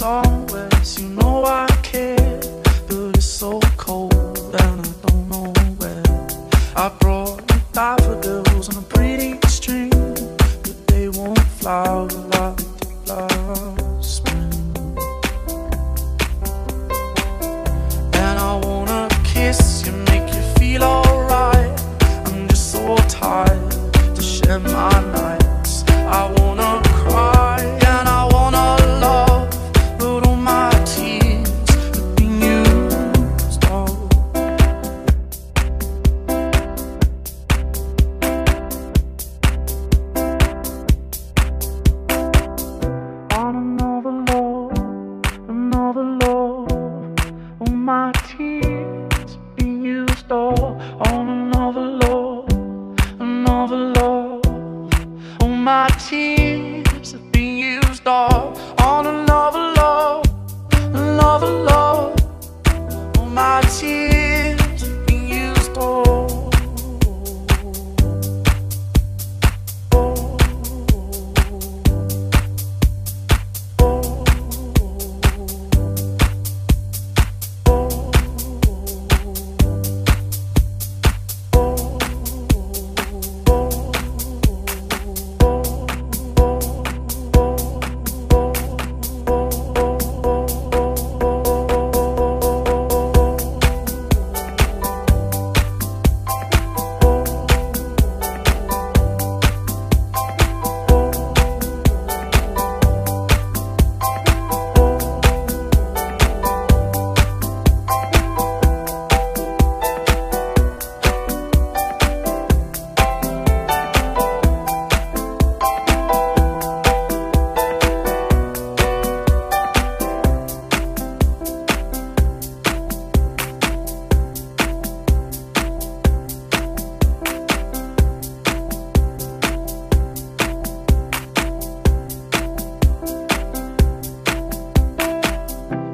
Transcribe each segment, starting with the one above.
somewhere, so you know I care. But it's so cold and I don't know where. I brought you daffodils on a pretty string, but they won't flower like the last spring. And I wanna kiss you, make you feel alright. I'm just so tired to share my nights. I wanna cry and I wanna love, but all my tears have been used all. On another love, all my tears have been used all. On another love, all my tears have been used all. On another love, all my tears have been used all.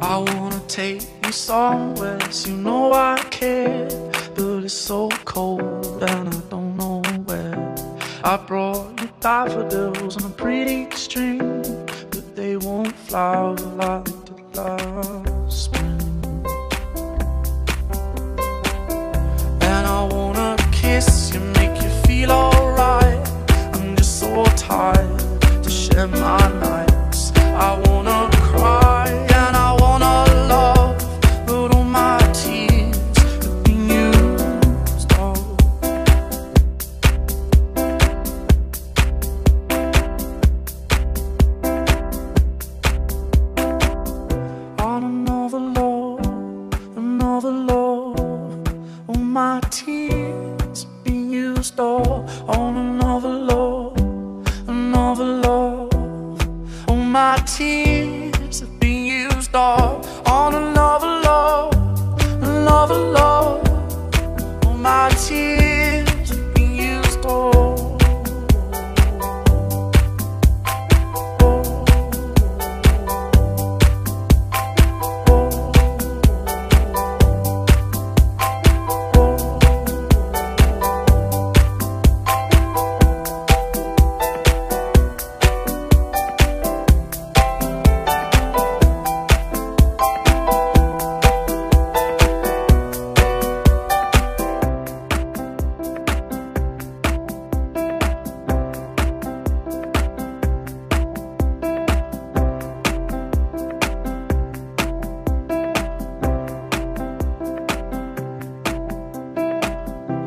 I wanna take you somewhere, so you know I care. But it's so cold and I don't know where. I brought you daffodils on a pretty string, but they won't flower like the last spring. And I wanna kiss you, make you feel alright. I'm just so tired to share my nights. I wanna cry and I wanna love, but all my tears have been used all. On another love, all my tears have been used all. On another love, all my tears have been used all. On another love, all my tears have been used all.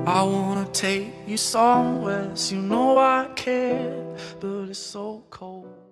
I wanna take you somewhere, so you know I care. But it's so cold.